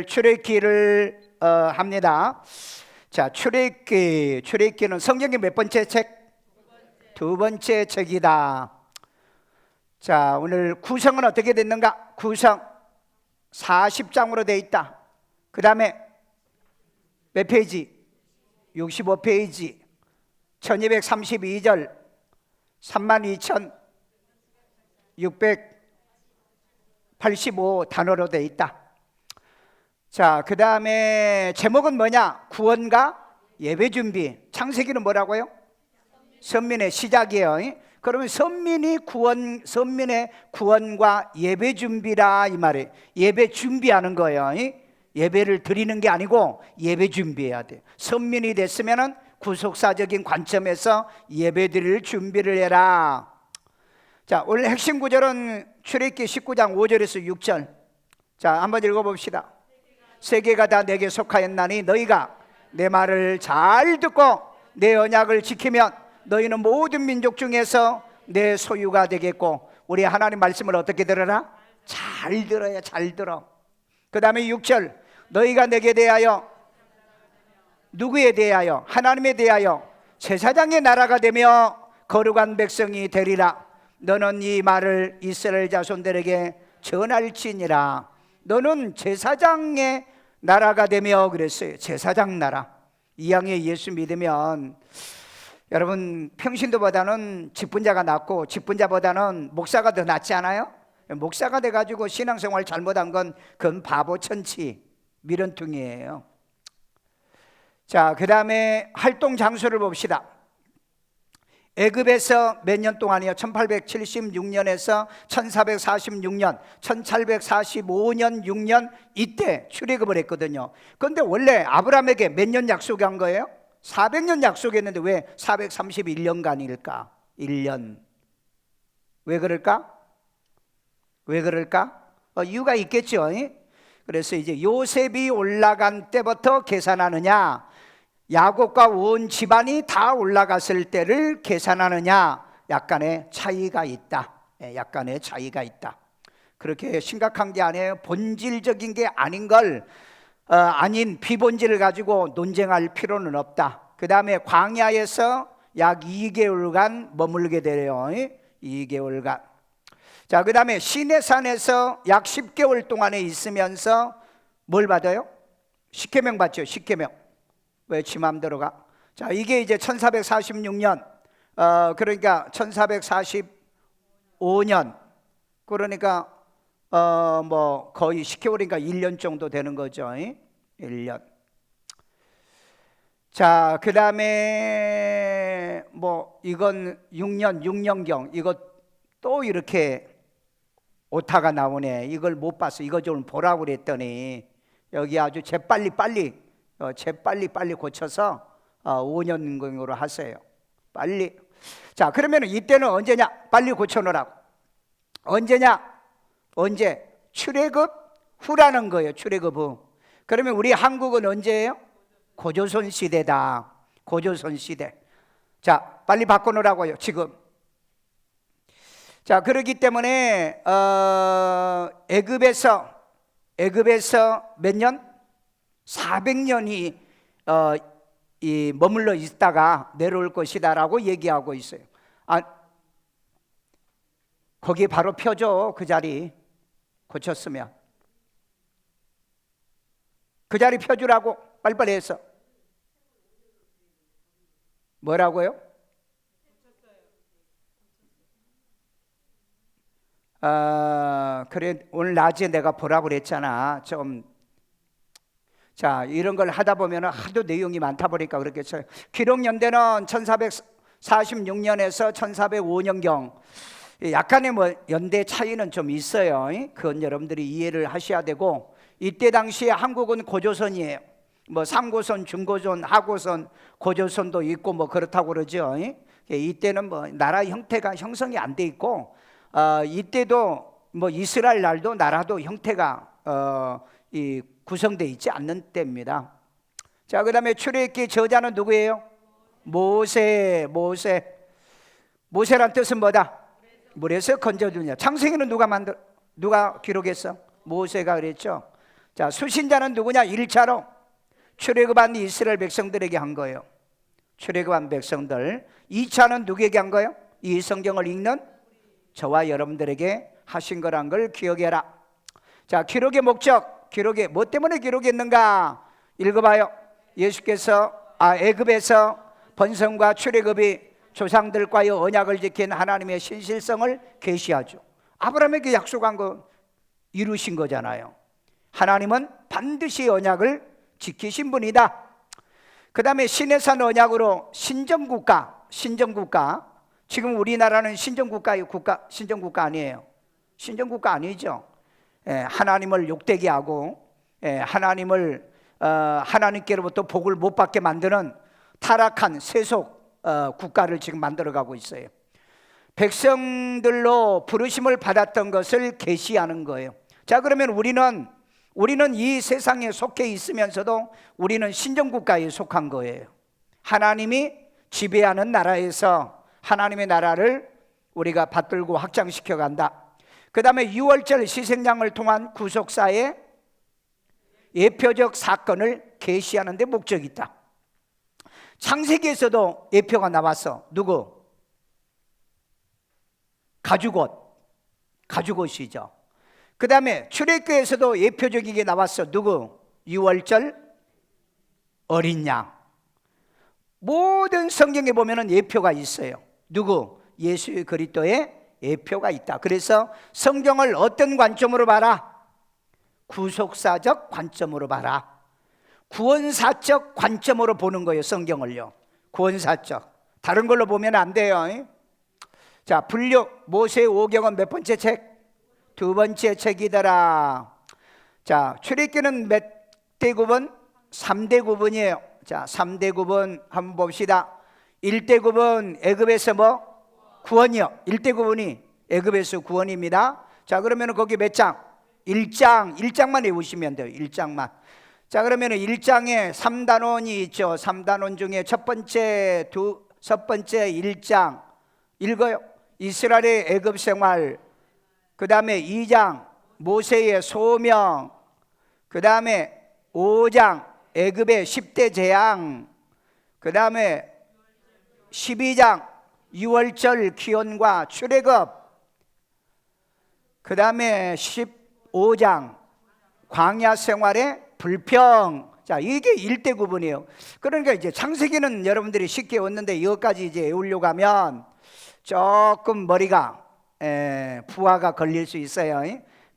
출애기를 합니다. 자, 출애기는 성경의 몇 번째 책? 두 번째 책이다. 자, 오늘 구성은 어떻게 됐는가? 구성 40장으로 되어 있다. 그 다음에 몇 페이지? 65페이지 1232절 32,685 단어로 되어 있다. 자, 그 다음에 제목은 뭐냐? 구원과 예배 준비. 창세기는 뭐라고요? 선민의 시작이에요. 그러면 선민의 구원과 예배 준비라 이 말이에요. 예배 준비하는 거예요. 예배를 드리는 게 아니고 예배 준비해야 돼요. 선민이 됐으면은 구속사적인 관점에서 예배 드릴 준비를 해라. 자, 오늘 핵심 구절은 출애굽기 19장 5절에서 6절. 자, 한번 읽어봅시다. 세계가 다 내게 속하였나니 너희가 내 말을 잘 듣고 내 언약을 지키면 너희는 모든 민족 중에서 내 소유가 되겠고. 우리 하나님 말씀을 어떻게 들어라? 잘 들어야 잘 들어. 그 다음에 6절 너희가 내게 대하여, 누구에 대하여? 하나님에 대하여 제사장의 나라가 되며 거룩한 백성이 되리라. 너는 이 말을 이스라엘 자손들에게 전할지니라. 너는 제사장의 나라가 되며 그랬어요. 제사장 나라. 이왕에 예수 믿으면 여러분 평신도보다는 직분자가 낫고 직분자보다는 목사가 더 낫지 않아요? 목사가 돼가지고 신앙생활 잘못한 건 그건 바보천치 미련퉁이에요. 자, 그 다음에 활동 장소를 봅시다. 애굽에서 몇 년 동안이요? 1876년에서 1446년 1745년 6년 이때 출애굽을 했거든요. 그런데 원래 아브라함에게 몇 년 약속한 거예요? 400년 약속했는데 왜 431년간일까? 1년. 왜 그럴까? 왜 그럴까? 이유가 있겠죠. 그래서 이제 요셉이 올라간 때부터 계산하느냐, 야곱과 온 집안이 다 올라갔을 때를 계산하느냐, 약간의 차이가 있다. 약간의 차이가 있다. 그렇게 심각한 게 아니에요. 본질적인 게 아닌 걸 아닌 비본질을 가지고 논쟁할 필요는 없다. 그 다음에 광야에서 약 2개월간 머물게 되래요. 2개월간. 자, 그 다음에 시내산에서 약 10개월 동안에 있으면서 뭘 받아요? 십계명 받죠. 십계명. 왜 지 맘대로 가? 자, 이게 이제 1446년 그러니까 1445년 그러니까 뭐 거의 10개월이니까 1년 정도 되는 거죠. 1년. 자, 그 다음에 뭐 이건 6년경 이거 또 이렇게 오타가 나오네. 이걸 못 봤어. 이거 좀 보라고 그랬더니 여기 아주 재빨리 고쳐서 5년경으로 하세요. 빨리. 자, 그러면 이때는 언제냐? 빨리 고쳐놓으라고. 언제냐? 언제? 출애굽 후라는 거예요. 출애굽 후. 그러면 우리 한국은 언제예요? 고조선 시대다. 고조선 시대. 자, 빨리 바꿔놓으라고요. 지금. 자, 그렇기 때문에 애굽에서 몇 년? 400년이 머물러 있다가 내려올 것이다라고 얘기하고 있어요. 거기 바로 펴줘. 그 자리 고쳤으면 그 자리 펴주라고 빨리빨리 해서. 뭐라고요? 그래, 오늘 낮에 내가 보라고 그랬잖아. 자, 이런 걸 하다 보면 하도 내용이 많다 보니까 그렇겠어요. 기록연대는 1446년에서 1405년경 약간의 뭐 연대 차이는 좀 있어요. 그건 여러분들이 이해를 하셔야 되고, 이때 당시에 한국은 고조선이에요. 뭐 상고선, 중고선, 하고선, 고조선도 있고 뭐 그렇다고 그러죠. 이때는 뭐 나라 형태가 형성이 안 돼 있고, 이때도 뭐 이스라엘 날도 나라도 형태가 구성되어 있지 않는 때입니다. 자, 그 다음에 출애굽기 저자는 누구예요? 모세란 뜻은 뭐다? 물에서 건져주냐. 창세기는 누가 기록했어? 모세가 그랬죠. 자, 수신자는 누구냐? 1차로 출애굽한 이스라엘 백성들에게 한 거예요. 출애굽한 백성들. 2차는 누구에게 한 거예요? 이 성경을 읽는 저와 여러분들에게 하신 거란 걸 기억해라. 자, 기록의 목적, 기록의 뭐 때문에 기록했는가? 읽어봐요. 예수께서 애굽에서 번성과 출애굽이 조상들과의 언약을 지킨 하나님의 신실성을 계시하죠. 아브라함에게 약속한 거 이루신 거잖아요. 하나님은 반드시 언약을 지키신 분이다. 그 다음에 신해산 언약으로 신정국가. 지금 우리나라는 신정국가예요? 신정국가 아니에요. 신정국가 아니죠. 하나님을 욕되게 하고 하나님을 하나님께로부터 복을 못 받게 만드는 타락한 세속 국가를 지금 만들어가고 있어요. 백성들로 부르심을 받았던 것을 계시하는 거예요. 자, 그러면 우리는 이 세상에 속해 있으면서도 우리는 신정국가에 속한 거예요. 하나님이 지배하는 나라에서 하나님의 나라를 우리가 받들고 확장시켜 간다. 그 다음에 6월절 희생양을 통한 구속사의 예표적 사건을 계시하는 데 목적이 있다. 창세기에서도 예표가 나왔어. 누구? 가죽옷이죠. 그 다음에 출애굽에서도 예표적이게 나왔어. 누구? 6월절 어린 양. 모든 성경에 보면은 예표가 있어요. 누구? 예수 그리스도의 예표가 있다. 그래서 성경을 어떤 관점으로 봐라? 구속사적 관점으로 봐라. 구원사적 관점으로 보는 거예요. 성경을요. 구원사적. 다른 걸로 보면 안 돼요. 자, 분류 모세 오경은 몇 번째 책? 두 번째 책이더라. 자, 출애굽기는 몇 대 구분? 3대 구분이에요. 자, 3대 구분 한번 봅시다. 1대 구분 애굽에서 뭐? 구원이요. 1대 구분이 애굽에서 구원입니다. 자, 그러면 거기 몇 장? 1장만 외우시면 돼요. 1장만. 자, 그러면 1장에 3단원이 있죠. 3단원 중에 첫 번째 1장 읽어요. 이스라엘의 애굽 생활. 그 다음에 2장 모세의 소명. 그 다음에 5장 애굽의 10대 재앙. 그 다음에 12장 6월절 기원과 출애굽. 그 다음에 15장 광야 생활의 불평. 자, 이게 1대 구분이에요. 그러니까 이제 창세기는 여러분들이 쉽게 외웠는데 이것까지 이제 외우려고 하면 조금 머리가 부하가 걸릴 수 있어요.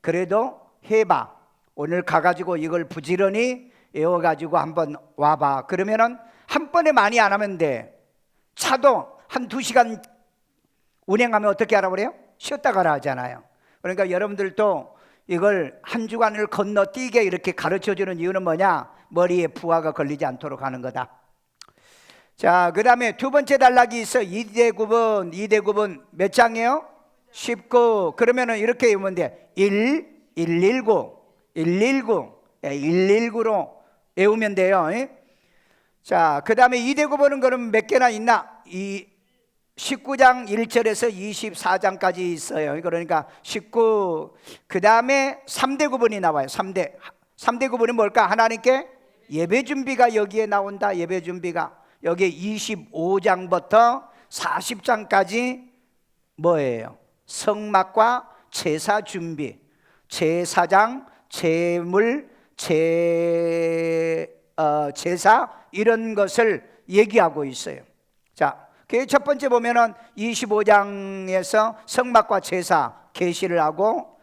그래도 해봐. 오늘 가가지고 이걸 부지런히 외워가지고 한번 와봐. 그러면은 한 번에 많이 안 하면 돼. 차도 한 2시간 운행하면 어떻게 하라고 그래요? 쉬었다 가라 하잖아요. 그러니까 여러분들도 이걸 한 주간을 건너뛰게 이렇게 가르쳐주는 이유는 뭐냐? 머리에 부하가 걸리지 않도록 하는 거다. 자, 그 다음에 두 번째 단락이 있어. 2대 구분 몇 장이에요? 19. 그러면은 이렇게 외우면 돼. 119로 외우면 돼요. 자, 그 다음에 2대 구분은 그럼 몇 개나 있나? 19장 1절에서 24장까지 있어요. 그러니까 19. 그 다음에 3대 구분이 나와요. 3대 구분이 뭘까? 하나님께 예배 준비가 여기에 나온다. 예배 준비가 여기에 25장부터 40장까지 뭐예요? 성막과 제사 준비. 제사장, 제물, 제사 이런 것을 얘기하고 있어요. 자, 그 첫 번째 보면은 25장에서 성막과 제사 계시를 하고,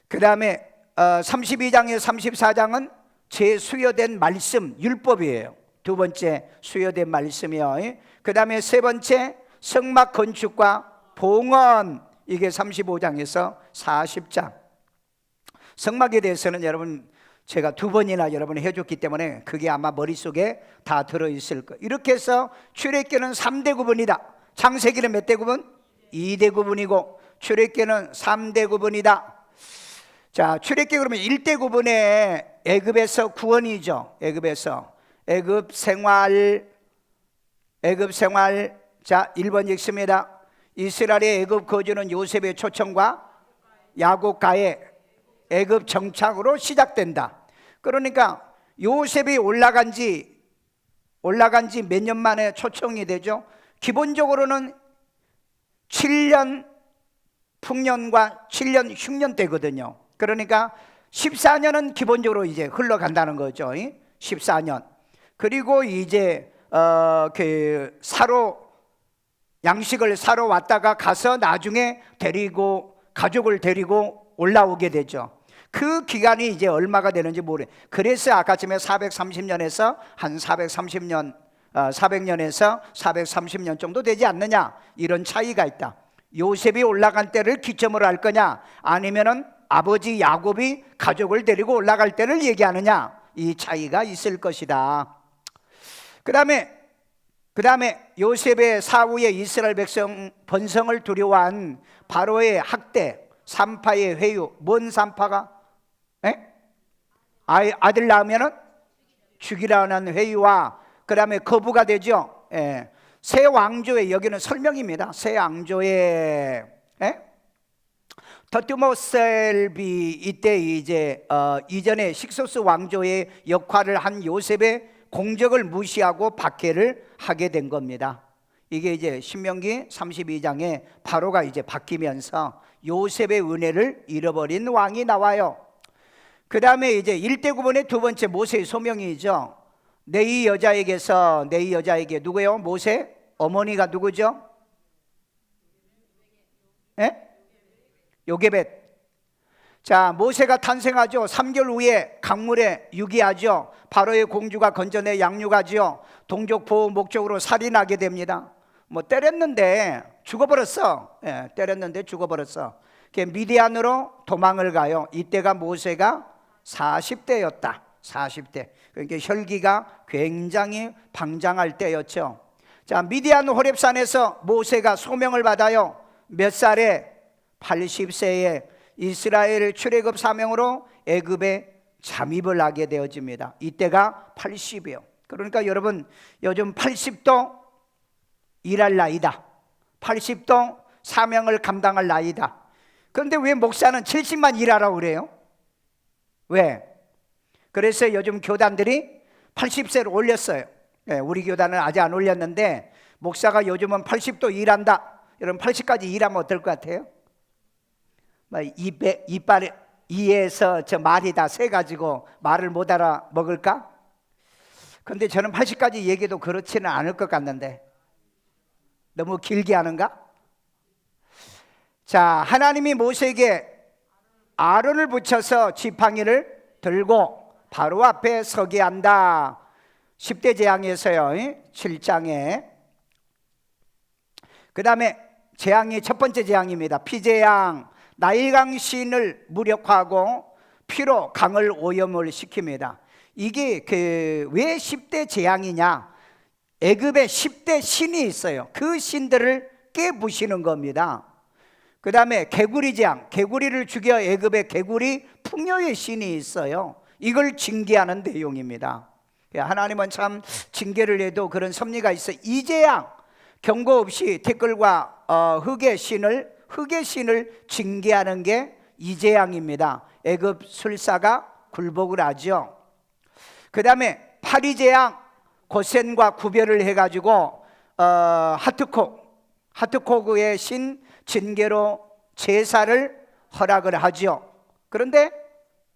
그 다음에 32장에서 34장은 재수여된 말씀, 율법이에요. 두 번째 수여된 말씀이요. 그 다음에 세 번째 성막 건축과 봉헌, 이게 35장에서 40장. 성막에 대해서는 여러분 제가 2번이나 여러분이 해줬기 때문에 그게 아마 머릿속에 다 들어있을 거예요. 이렇게 해서 출애굽기는 3대 구분이다. 창세기는 몇 대 구분? 2대 구분이고 출애굽기는 3대 구분이다. 자, 출애굽기 그러면 1대 구분에 애굽에서 구원이죠. 애굽 생활. 자, 1번 읽습니다. 이스라엘의 애굽 거주는 요셉의 초청과 야곱 가의 애굽 정착으로 시작된다. 그러니까 요셉이 올라간 지 몇 년 만에 초청이 되죠. 기본적으로는 7년 풍년과 7년 흉년 때거든요. 그러니까 14년은 기본적으로 이제 흘러간다는 거죠. 14년. 그리고 이제 양식을 사러 왔다가 가서 나중에 가족을 데리고 올라오게 되죠. 그 기간이 이제 얼마가 되는지 모르겠어요. 그래서 아까쯤에 430년에서 한 430년, 400년에서 430년 정도 되지 않느냐, 이런 차이가 있다. 요셉이 올라간 때를 기점으로 할 거냐, 아니면은 아버지 야곱이 가족을 데리고 올라갈 때를 얘기하느냐, 이 차이가 있을 것이다. 그 다음에 요셉의 사후에 이스라엘 백성 번성을 두려워한 바로의 학대, 산파의 회유. 뭔 산파가? 아들 낳으면 죽이라는 회유와 그 다음에 거부가 되죠. 새 왕조의, 여기는 설명입니다. 새 왕조의 더트모셀비, 이때 이제 이전에 식소스 왕조의 역할을 한 요셉의 공적을 무시하고 박해를 하게 된 겁니다. 이게 이제 신명기 32장에 바로가 이제 바뀌면서 요셉의 은혜를 잃어버린 왕이 나와요. 그 다음에 이제 1대9번의 두 번째 모세의 소명이죠. 네이 여자에게 누구예요? 모세? 어머니가 누구죠? 요게벳. 자, 모세가 탄생하죠. 3개월 후에 강물에 유기하죠. 바로의 공주가 건져내 양육하죠. 동족 보호 목적으로 살인하게 됩니다. 때렸는데 죽어버렸어. 때렸는데 죽어버렸어. 미디안으로 도망을 가요. 이때가 모세가 40대였다. 40대. 그러니까 혈기가 굉장히 방장할 때였죠. 자, 미디안 호렙산에서 모세가 소명을 받아요. 몇 살에? 80세에 이스라엘 출애굽 사명으로 애굽에 잠입을 하게 되어집니다. 이때가 80이에요. 그러니까 여러분, 요즘 80도 일할 나이다. 80도 사명을 감당할 나이다. 그런데 왜 목사는 70만 일하라고 그래요? 왜? 그래서 요즘 교단들이 80세를 올렸어요. 우리 교단은 아직 안 올렸는데, 목사가 요즘은 80도 일한다. 여러분 80까지 일하면 어떨 것 같아요? 이빨에 이에서 저 말이 다 새가지고 말을 못 알아 먹을까? 근데 저는 80까지 얘기해도 그렇지는 않을 것 같는데, 너무 길게 하는가? 자, 하나님이 모세에게 아론을 붙여서 지팡이를 들고 바로 앞에 서게 한다. 10대 재앙에서요, 7장에. 그 다음에 재앙이 첫 번째 재앙입니다. 피재앙. 나일강 시인을 무력화하고 피로 강을 오염을 시킵니다. 이게 왜 10대 재앙이냐? 애굽에 10대 신이 있어요. 그 신들을 깨부시는 겁니다. 그 다음에 개구리 재앙, 개구리를 죽여 애굽에 개구리 풍요의 신이 있어요. 이걸 징계하는 내용입니다. 하나님은 참 징계를 해도 그런 섭리가 있어요. 이 재앙, 경고 없이 태클과 흑의 신을 징계하는 게 이 재앙입니다. 애굽 술사가 굴복을 하죠. 그 다음에 파리 재앙, 고센과 구별을 해가지고 하트코그의 신 징계로 제사를 허락을 하죠. 그런데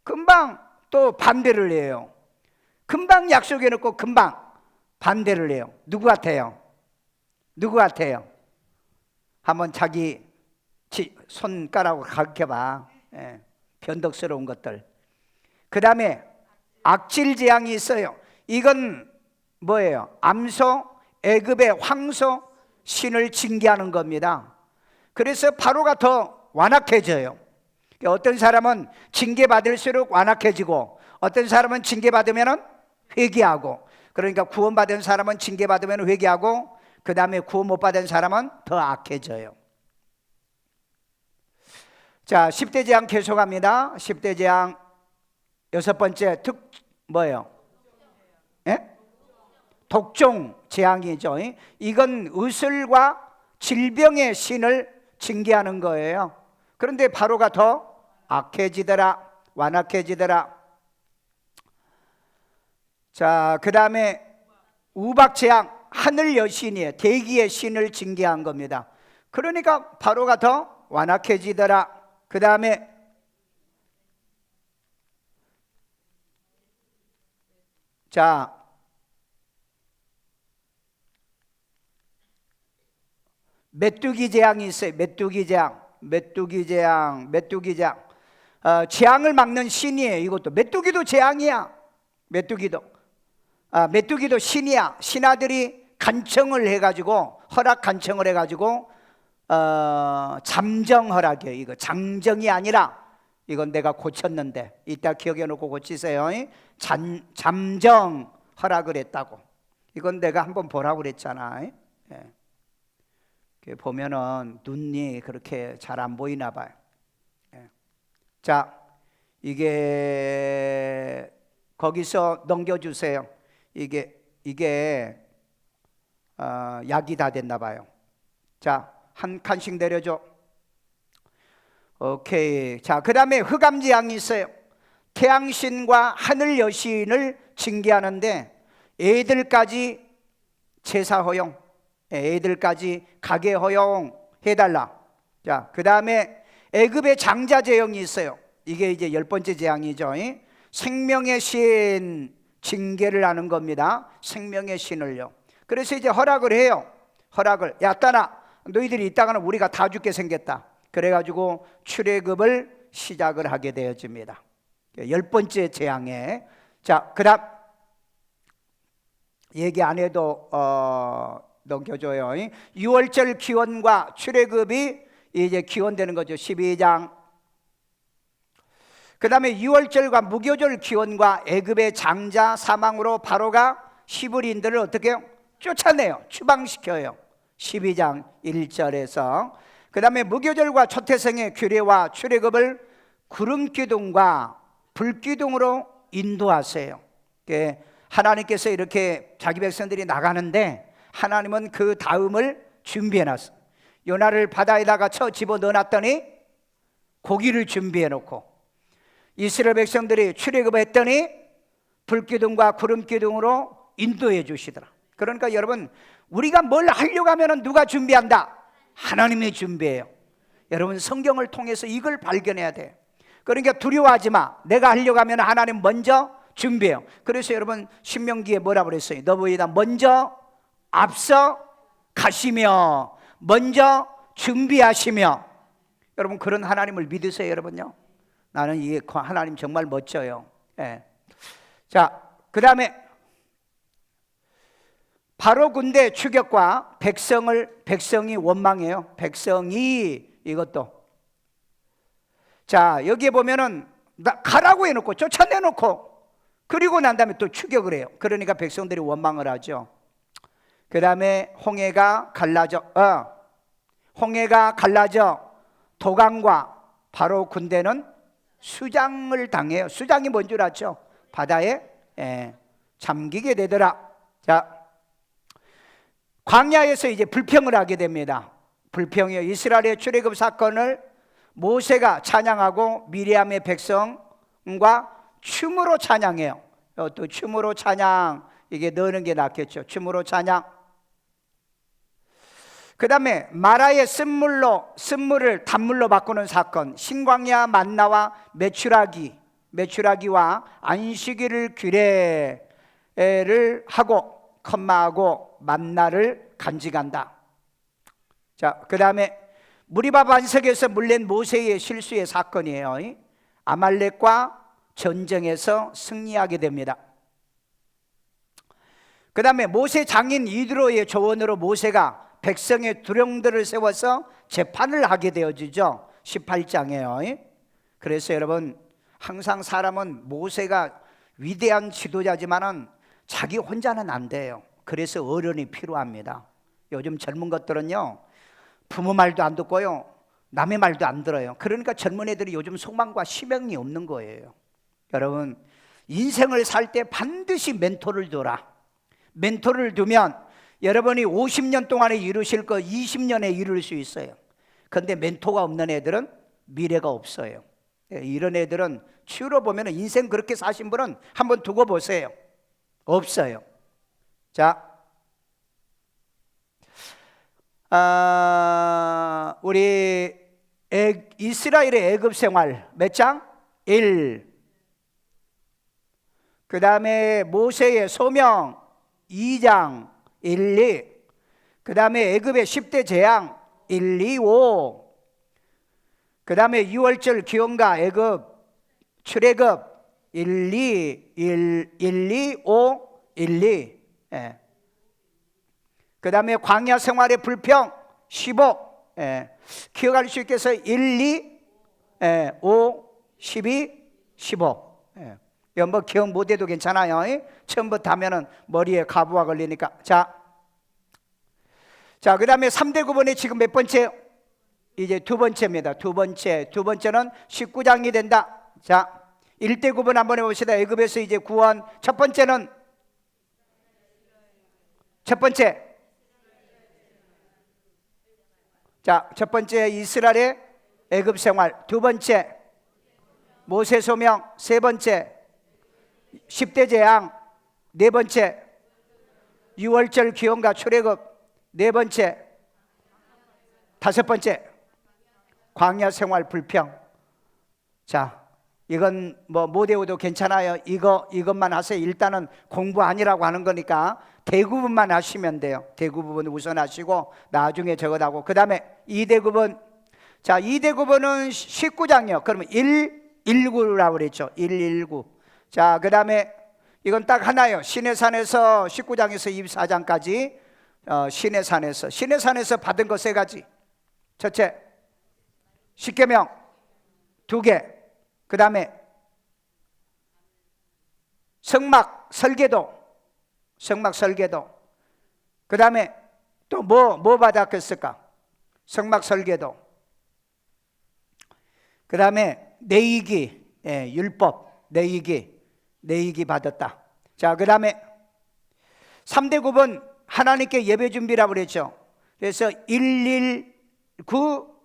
금방 또 반대를 해요. 금방 약속해놓고 금방 반대를 해요. 누구 같아요? 한번 자기 손가락으로 가르쳐봐. 변덕스러운 것들. 그 다음에 악질 재앙이 있어요. 이건 뭐예요? 암소, 애굽의 황소 신을 징계하는 겁니다. 그래서 바로가 더 완악해져요. 어떤 사람은 징계받을수록 완악해지고, 어떤 사람은 징계받으면 회개하고, 그러니까 구원받은 사람은 징계받으면 회개하고, 그 다음에 구원 못 받은 사람은 더 악해져요. 자, 10대 재앙 계속합니다. 10대 재앙 여섯 번째 뭐예요? 독종 재앙이죠. 이건 의술과 질병의 신을 징계하는 거예요. 그런데 바로가 더 악해지더라, 완악해지더라. 자, 그 다음에 우박재앙, 하늘 여신이에요. 대기의 신을 징계한 겁니다. 그러니까 바로가 더 완악해지더라. 그 다음에 자, 메뚜기 재앙이 있어요. 메뚜기 재앙. 재앙을 막는 신이에요. 이것도 메뚜기도 재앙이야. 메뚜기도 신이야. 신하들이 간청을 해가지고, 허락 간청을 해가지고 잠정 허락이에요. 이거 장정이 아니라, 이건 내가 고쳤는데 이따 기억해 놓고 고치세요. 잠정 허락을 했다고. 이건 내가 한번 보라고 그랬잖아. 보면은 눈이 그렇게 잘 안 보이나 봐요. 자, 이게 거기서 넘겨주세요. 이게 약이 다 됐나 봐요. 자, 한 칸씩 내려줘. 오케이. 자, 그 다음에 흑암재앙이 있어요. 태양신과 하늘 여신을 징계하는데 애들까지 제사 허용, 애들까지 가게 허용 해달라. 자, 그 다음에 애굽의 장자 재앙이 있어요. 이게 이제 10번째 재앙이죠. 생명의 신 징계를 하는 겁니다. 생명의 신을요. 그래서 이제 허락을 해요. 야, 따나 너희들이 있다가는 우리가 다 죽게 생겼다. 그래가지고 출애굽을 시작을 하게 되어집니다. 10번째 재앙에. 자, 그 다음 얘기 안 해도 넘겨줘요. 6월절 기원과 출애굽이 이제 기원되는 거죠. 12장. 그 다음에 6월절과 무교절 기원과 애굽의 장자 사망으로 바로가 히브리인들을 어떻게 해요? 쫓아내요. 추방시켜요. 12장 1절에서. 그 다음에 무교절과 초태생의 규례와 출애굽을 구름기둥과 불기둥으로 인도하세요. 하나님께서 이렇게 자기 백성들이 나가는데 하나님은 그 다음을 준비해놨어요. 요나를 바다에다가 쳐 집어넣어놨더니 고기를 준비해놓고, 이스라엘 백성들이 출애굽을 했더니 불기둥과 구름기둥으로 인도해 주시더라. 그러니까 여러분, 우리가 뭘 하려고 하면 누가 준비한다? 하나님이 준비해요. 여러분, 성경을 통해서 이걸 발견해야 돼. 그러니까 두려워하지 마. 내가 하려고 하면 하나님 먼저 준비해요. 그래서 여러분, 신명기에 뭐라고 그랬어요? 너보다 먼저 앞서 가시며 먼저 준비하시며. 여러분, 그런 하나님을 믿으세요. 여러분요, 나는 이게 하나님 정말 멋져요. 자, 그 다음에 바로 군대 추격과 백성이 원망해요. 백성이 이것도. 자, 여기에 보면은 가라고 해놓고 쫓아내놓고 그리고 난 다음에 또 추격을 해요. 그러니까 백성들이 원망을 하죠. 그 다음에 홍해가 갈라져 도강과 바로 군대는 수장을 당해요. 수장이 뭔 줄 아죠? 바다에 잠기게 되더라. 자, 광야에서 이제 불평을 하게 됩니다. 불평이요. 이스라엘의 출애굽 사건을 모세가 찬양하고 미리암의 백성과 춤으로 찬양해요. 또 춤으로 찬양, 이게 넣는 게 낫겠죠. 춤으로 찬양. 그 다음에 마라의 쓴물을 단물로 바꾸는 사건, 신광야 만나와 메추라기와 안식일을 규례를 하고 컴마하고 만나를 간직한다. 자, 그 다음에 무리바 반석에서 물낸 모세의 실수의 사건이에요. 아말렉과 전쟁에서 승리하게 됩니다. 그 다음에 모세 장인 이드로의 조언으로 모세가 백성의 두령들을 세워서 재판을 하게 되어지죠. 18장에요. 그래서 여러분, 항상 사람은 모세가 위대한 지도자지만은 자기 혼자는 안 돼요. 그래서 어른이 필요합니다. 요즘 젊은 것들은요, 부모 말도 안 듣고요, 남의 말도 안 들어요. 그러니까 젊은 애들이 요즘 소망과 희망이 없는 거예요. 여러분, 인생을 살 때 반드시 멘토를 둬라. 멘토를 두면 여러분이 50년 동안에 이루실 거 20년에 이룰 수 있어요. 그런데 멘토가 없는 애들은 미래가 없어요. 이런 애들은 치우러 보면 인생 그렇게 사신 분은 한번 두고 보세요. 없어요. 자, 우리 이스라엘의 애굽 생활 몇 장? 1. 그 다음에 모세의 소명 2장 1, 2. 그 다음에 애굽의 10대 재앙 1, 2, 5. 그 다음에 6월절 기원과 애굽 출애굽 1, 2, 1, 2, 5, 1, 2. 예. 그 다음에 광야 생활의 불평 15. 예. 기억할 수 있겠어요? 1, 2, 5, 12, 15. 예. 이거 뭐 기억 못해도 괜찮아요. 처음부터 하면은 머리에 가부가 걸리니까. 자, 그 다음에 3대 구본이 지금 몇 번째요? 이제 두 번째입니다. 두 번째는 19장이 된다. 자, 1대 구분 한번 해봅시다. 애굽에서 이제 구원. 첫 번째는 첫 번째 이스라엘의 애굽 생활. 두 번째 모세 소명. 세 번째 10대 재앙. 네 번째 6월절 기원과 출애굽. 네 번째, 다섯 번째 광야 생활 불평. 자, 이건 뭐 못 외워도 괜찮아요. 이것만 하세요. 일단은 공부 아니라고 하는 거니까 대구분만 하시면 돼요. 대구부분 우선 하시고 나중에 저것하고. 그 다음에 2대구분. 자, 2대구분은 19장이요. 그러면 119라고 그랬죠. 119. 자, 그 다음에 이건 딱 하나요. 시내산에서 19장에서 24장까지 시내산에서 받은 거 세 가지. 첫째, 십계명 2개. 그 다음에 성막 설계도. 그 다음에 또 뭐 받았겠을까? 성막 설계도. 그 다음에 내이기, 율법, 내이기 받았다. 자, 그 다음에 3대 구분 하나님께 예배 준비라고 그랬죠. 그래서 119,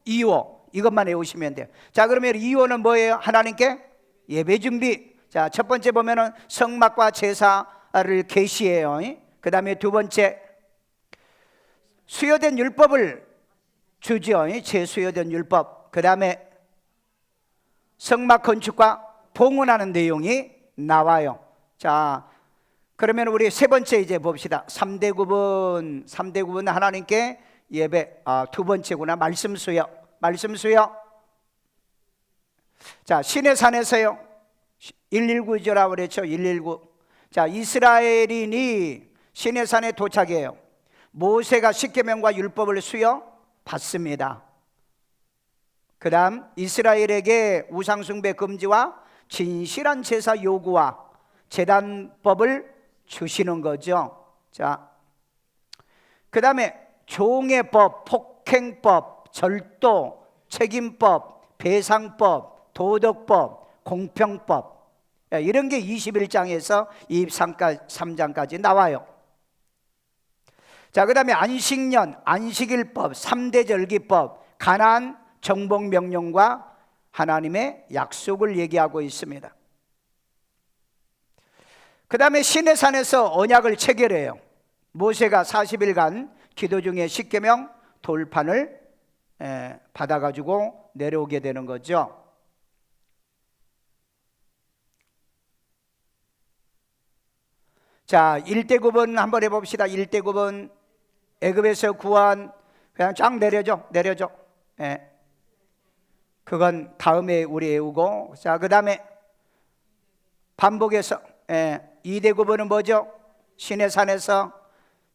25 이것만 외우시면 돼요. 자, 그러면 2호는 뭐예요? 하나님께 예배 준비. 자, 첫 번째 보면은 성막과 제사를 계시해요. 그 다음에 두 번째 수여된 율법을 주죠. 재수여된 율법. 그 다음에 성막 건축과 봉헌하는 내용이 나와요. 자, 그러면 우리 세 번째 이제 봅시다. 3대 구분 하나님께 예배. 두 번째구나. 말씀 수여. 자, 시내산에서요 119라고 그랬죠. 119. 자, 이스라엘인이 시내산에 도착해요. 모세가 십계명과 율법을 수여 받습니다. 그 다음 이스라엘에게 우상숭배 금지와 진실한 제사 요구와 제단법을 주시는 거죠. 자, 그 다음에 종애법, 폭행법, 절도, 책임법, 배상법, 도덕법, 공평법, 이런 게 21장에서 23장까지 나와요. 자, 그 다음에 안식년, 안식일법, 3대 절기법, 가나안 정복 명령과 하나님의 약속을 얘기하고 있습니다. 그 다음에 시내산에서 언약을 체결해요. 모세가 40일간 기도 중에 십계명 돌판을 받아가지고 내려오게 되는 거죠. 자, 1대 구분 한번 해봅시다. 1대 구분. 애굽에서 구한 그냥 쫙 내려줘. 그건 다음에 우리 외우고. 자, 그 다음에 반복해서 2대 구분은 뭐죠? 시내산에서.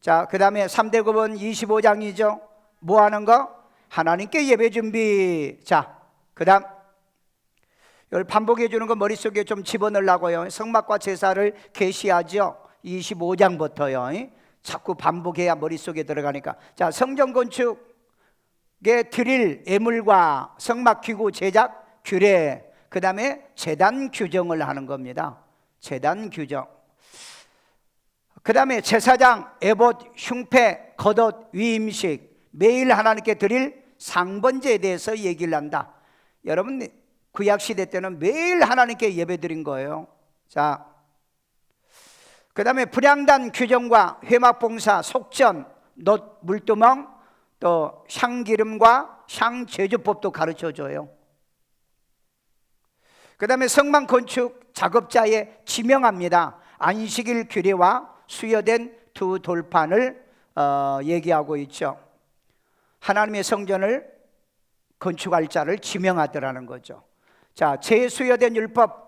자, 그 다음에 3대 구분 25장이죠. 뭐 하는 거? 하나님께 예배 준비. 자, 그 다음 이걸 반복해 주는 거 머릿속에 좀 집어넣으려고요. 성막과 제사를 계시하죠. 25장부터요. 자꾸 반복해야 머릿속에 들어가니까. 자, 성전 건축에 드릴 예물과 성막 기구 제작 규례, 그 다음에 제단 규정을 하는 겁니다. 제단 규정. 그 다음에 제사장, 에봇, 흉패, 겉옷, 위임식, 매일 하나님께 드릴 상번제에 대해서 얘기를 한다. 여러분 구약시대 때는 매일 하나님께 예배 드린 거예요. 자, 그 다음에 불향단 규정과 회막봉사, 속전, 놋 물두멍, 또 향기름과 향제조법도 가르쳐줘요. 그 다음에 성막 건축 작업자에 지명합니다. 안식일 규례와 수여된 두 돌판을 얘기하고 있죠. 하나님의 성전을 건축할 자를 지명하더라는 거죠. 자, 재수여된 율법.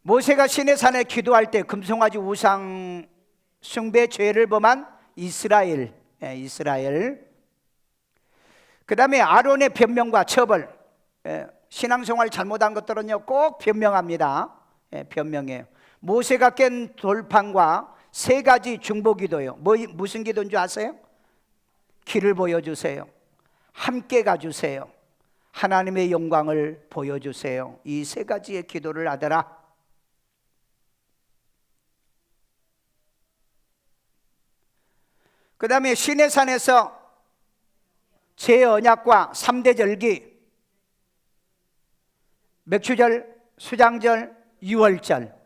모세가 시내산에 기도할 때 금송아지 우상 숭배 죄를 범한 이스라엘. 그 다음에 아론의 변명과 처벌. 신앙생활 잘못한 것들은요 꼭 변명합니다. 변명해요. 모세가 깬 돌판과 세 가지 중보기도요. 무슨 기도인 줄 아세요? 길을 보여주세요. 함께 가주세요. 하나님의 영광을 보여주세요. 이 세 가지의 기도를 하더라. 그 다음에 시내산에서 제언약과 3대 절기, 맥추절, 수장절, 유월절,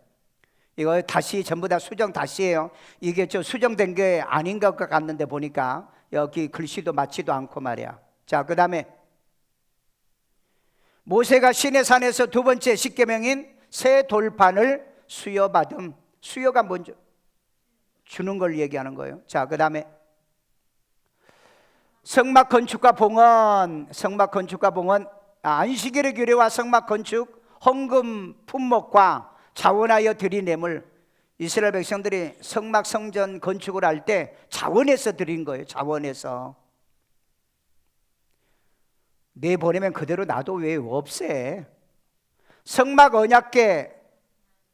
이거 다시 전부 다 수정 다시예요. 이게 저 수정된 게 아닌 것 같는데 보니까 여기 글씨도 맞지도 않고 말이야. 자, 그 다음에 모세가 시내산에서 두 번째 십계명인 새 돌판을 수여받음. 수여가 뭔지 주는 걸 얘기하는 거예요. 자, 그 다음에 성막 건축과 봉헌. 안식일의 규례와 성막 건축, 헌금 품목과 자원하여 드린 뇌물. 이스라엘 백성들이 성막 성전 건축을 할 때 자원해서 드린 거예요. 자원해서. 내보내면 그대로 놔도 왜 없애? 성막 언약궤,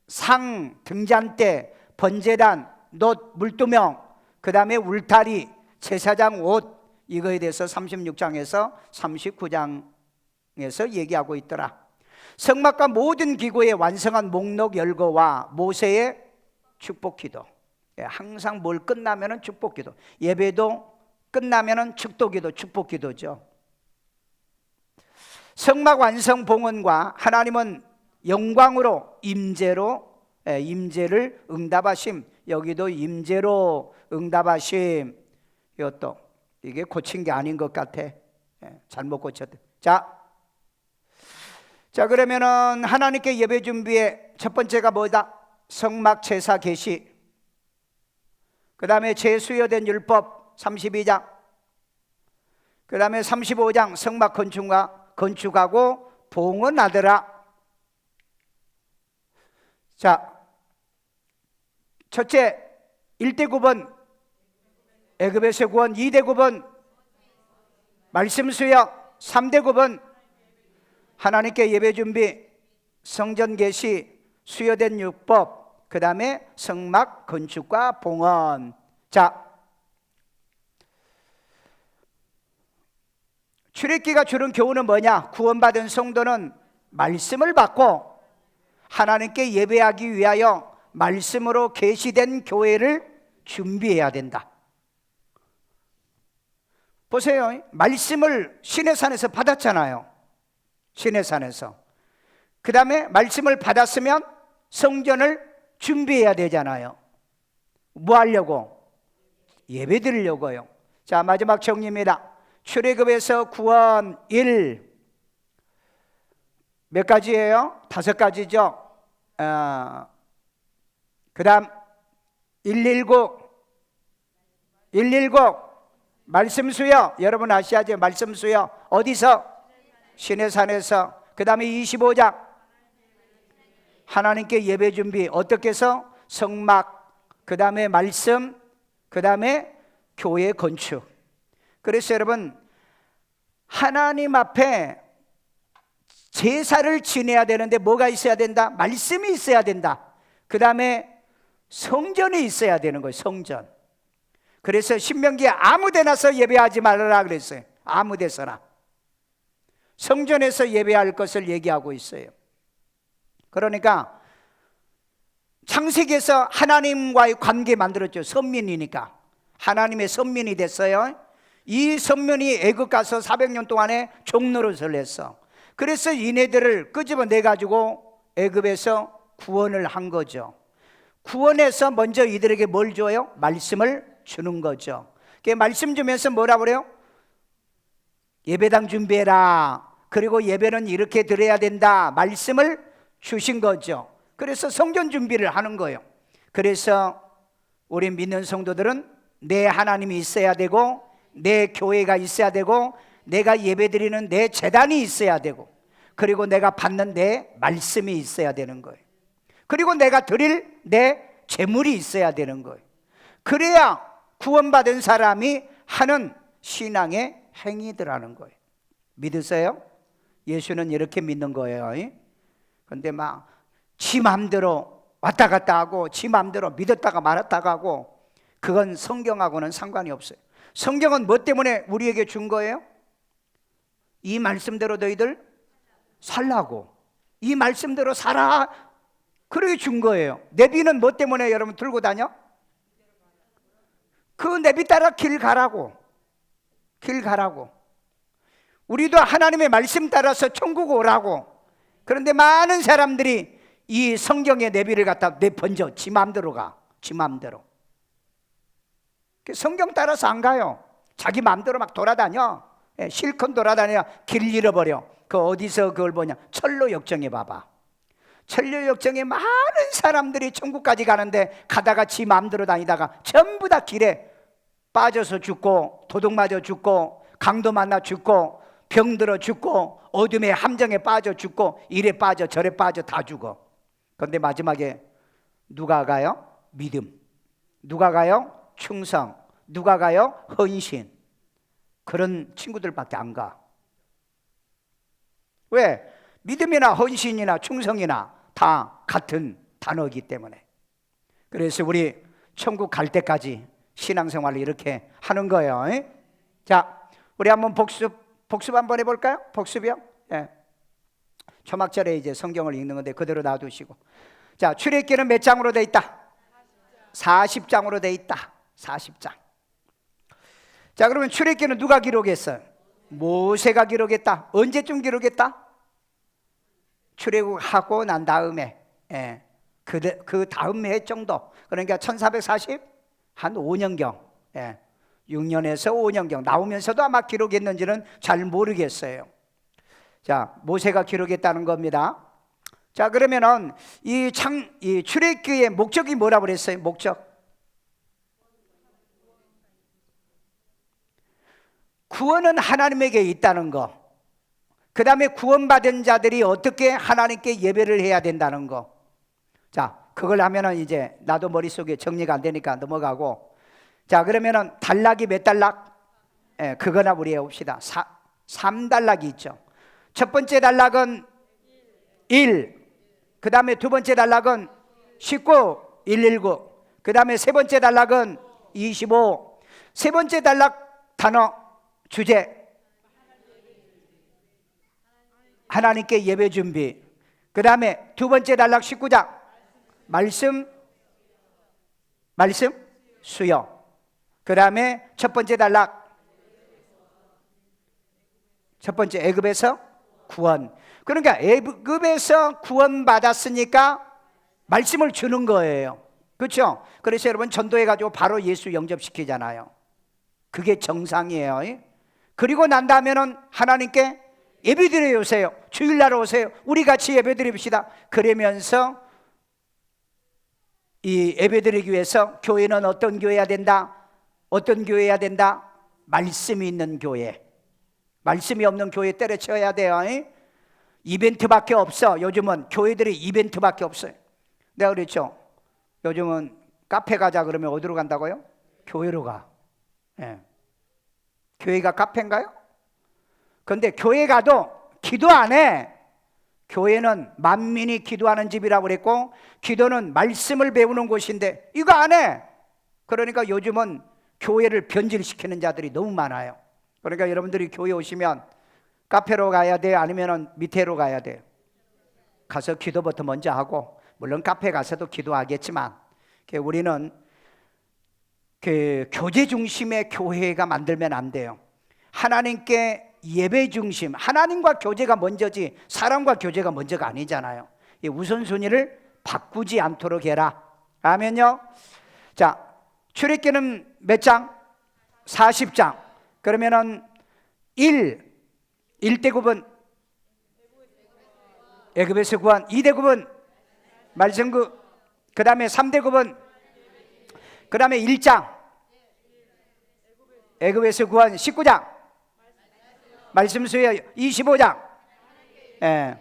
상, 등잔대, 번제단, 놋, 물두멍, 그 다음에 울타리, 제사장 옷, 이거에 대해서 36장에서 39장에서 얘기하고 있더라. 성막과 모든 기구의 완성한 목록 열거와 모세의 축복기도. 항상 뭘 끝나면은 축복기도. 예배도 끝나면은 축도기도, 축복기도죠. 성막 완성 봉헌과 하나님은 영광으로 임재를 응답하심. 여기도 임재로 응답하심. 이것도 이게 고친 게 아닌 것 같아. 잘못 고쳤대. 자, 그러면은 하나님께 예배 준비의 첫 번째가 뭐다? 성막 제사 개시. 그 다음에 재수여된 율법 32장. 그 다음에 35장 성막 건축하고 봉헌하더라. 자, 첫째 1대 9번 애굽에서 구원, 2대 9번 말씀 수여, 3대 9번 하나님께 예배 준비, 성전 개시, 수여된 율법, 그 다음에 성막 건축과 봉헌. 자, 출애굽기가 주는 교훈은 뭐냐? 구원받은 성도는 말씀을 받고 하나님께 예배하기 위하여 말씀으로 계시된 교회를 준비해야 된다. 보세요. 말씀을 시내산에서 받았잖아요. 시내산에서. 그 다음에 말씀을 받았으면 성전을 준비해야 되잖아요. 뭐 하려고? 예배 드리려고요. 자, 마지막 정리입니다. 출애굽에서 구원 1. 몇 가지예요? 5가지죠. 그 다음 119 말씀 수여. 여러분 아시죠? 말씀 수여 어디서? 시내산에서. 그 다음에 25장 하나님께 예배 준비. 어떻게 해서? 성막, 그 다음에 말씀, 그 다음에 교회 건축. 그래서 여러분 하나님 앞에 제사를 지내야 되는데 뭐가 있어야 된다? 말씀이 있어야 된다. 그 다음에 성전이 있어야 되는 거예요. 성전. 그래서 신명기에 아무 데나서 예배하지 말아라 그랬어요. 아무 데서나. 성전에서 예배할 것을 얘기하고 있어요. 그러니까 창세기에서 하나님과의 관계 만들었죠. 선민이니까. 하나님의 선민이 됐어요. 이 선민이 애굽 가서 400년 동안에 종노릇을 했어. 그래서 이네들을 끄집어내 가지고 애굽에서 구원을 한 거죠. 구원해서 먼저 이들에게 뭘 줘요? 말씀을 주는 거죠. 그 말씀 주면서 뭐라 그래요? 예배당 준비해라. 그리고 예배는 이렇게 드려야 된다. 말씀을 주신 거죠. 그래서 성전 준비를 하는 거예요. 그래서 우리 믿는 성도들은 내 하나님이 있어야 되고, 내 교회가 있어야 되고, 내가 예배드리는 내 제단이 있어야 되고, 그리고 내가 받는 내 말씀이 있어야 되는 거예요. 그리고 내가 드릴 내 재물이 있어야 되는 거예요. 그래야 구원받은 사람이 하는 신앙의 행위들하는 거예요. 믿으세요? 예수는 이렇게 믿는 거예요. 근데 막 지 맘대로 왔다 갔다 하고 지 맘대로 믿었다가 말았다가 하고, 그건 성경하고는 상관이 없어요. 성경은 뭐 때문에 우리에게 준 거예요? 이 말씀대로 너희들 살라고, 이 말씀대로 살아, 그렇게 준 거예요. 내비는 뭐 때문에 여러분 들고 다녀? 그 내비 따라 길 가라고, 길 가라고. 우리도 하나님의 말씀 따라서 천국 오라고. 그런데 많은 사람들이 이 성경의 내비를 갖다 내번져 지 마음대로 가, 지 마음대로. 성경 따라서 안 가요. 자기 마음대로 막 돌아다녀. 실컷 돌아다녀 길 잃어버려. 그 어디서 그걸 보냐? 철로 역정에 봐봐. 철로 역정에 많은 사람들이 천국까지 가는데 가다가 지 마음대로 다니다가 전부 다 길에 빠져서 죽고, 도둑 맞아 죽고, 강도 만나 죽고, 병들어 죽고, 어둠의 함정에 빠져 죽고, 이래 빠져 저래 빠져 다 죽어. 그런데 마지막에 누가 가요? 믿음. 누가 가요? 충성. 누가 가요? 헌신. 그런 친구들밖에 안 가. 왜? 믿음이나 헌신이나 충성이나 다 같은 단어이기 때문에. 그래서 우리 천국 갈 때까지 신앙생활을 이렇게 하는 거예요. 자, 우리 한번 복습 한번 해볼까요? 복습이요? 예. 초막절에 이제 성경을 읽는 건데 그대로 놔두시고. 자, 출애굽기는 몇 장으로 돼 있다? 40장으로 돼 있다. 40장. 자, 그러면 출애굽기는 누가 기록했어요? 모세가 기록했다. 언제쯤 기록했다? 출애굽하고 난 다음에, 예, 그 다음 해 정도. 그러니까 1440 한 5년경, 예, 6년에서 5년경 나오면서도 아마 기록했는지는 잘 모르겠어요. 자, 모세가 기록했다는 겁니다. 자, 그러면은 이 출애굽기의 목적이 뭐라고 그랬어요? 목적. 구원은 하나님에게 있다는 거. 그 다음에 구원받은 자들이 어떻게 하나님께 예배를 해야 된다는 거. 자, 그걸 하면은 이제 나도 머릿속에 정리가 안 되니까 넘어가고. 자, 그러면은 단락이 몇 단락? 예, 그거나 우리 해봅시다. 3단락이 있죠. 첫 번째 단락은 1. 그 다음에 두 번째 단락은 19, 119. 그 다음에 세 번째 단락은 25. 세 번째 단락 단어, 주제, 하나님께 예배 준비. 그 다음에 두 번째 단락 19장 말씀 수요. 그 다음에 첫 번째 단락, 첫 번째 애굽에서 구원. 그러니까 애굽에서 구원 받았으니까 말씀을 주는 거예요. 그렇죠? 그래서 여러분 전도해가지고 바로 예수 영접시키잖아요. 그게 정상이에요. 그리고 난 다음에는 하나님께 예배드려 오세요. 주일날 오세요. 우리 같이 예배드립시다. 그러면서 이 예배드리기 위해서 교회는 어떤 교회여야 된다? 어떤 교회여야 된다? 말씀이 있는 교회. 말씀이 없는 교회 때려쳐야 돼요. 이벤트밖에 없어. 요즘은 교회들이 이벤트밖에 없어요. 내가 그랬죠. 요즘은 카페 가자 그러면 어디로 간다고요? 교회로 가. 예. 교회가 카페인가요? 그런데 교회 가도 기도 안 해. 교회는 만민이 기도하는 집이라고 그랬고, 기도는 말씀을 배우는 곳인데 이거 안 해. 그러니까 요즘은 교회를 변질시키는 자들이 너무 많아요. 그러니까 여러분들이 교회 오시면 카페로 가야 돼요? 아니면 밑에로 가야 돼요? 가서 기도부터 먼저 하고, 물론 카페 가서도 기도하겠지만 우리는 그 교제 중심의 교회가 만들면 안 돼요. 하나님께 예배 중심, 하나님과 교제가 먼저지 사람과 교제가 먼저가 아니잖아요. 이 우선순위를 바꾸지 않도록 해라. 아멘요. 자, 출애굽기는 몇 장? 40장. 그러면은 1대굽은 애굽에서 구한, 2대굽은 말씀구, 그 다음에 3대굽은, 그 다음에 1장 애굽에서 구한 19장 말씀수요 25장. 예.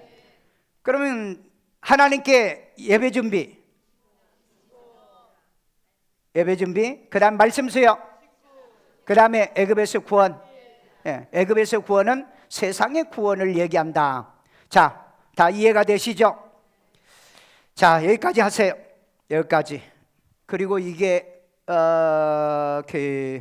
그러면 하나님께 예배 준비, 그 다음 말씀수요, 그 다음에 애굽에서 구원. 예. 애굽에서 구원은 세상의 구원을 얘기한다. 자, 다 이해가 되시죠? 자, 여기까지 하세요. 여기까지. 그리고 이게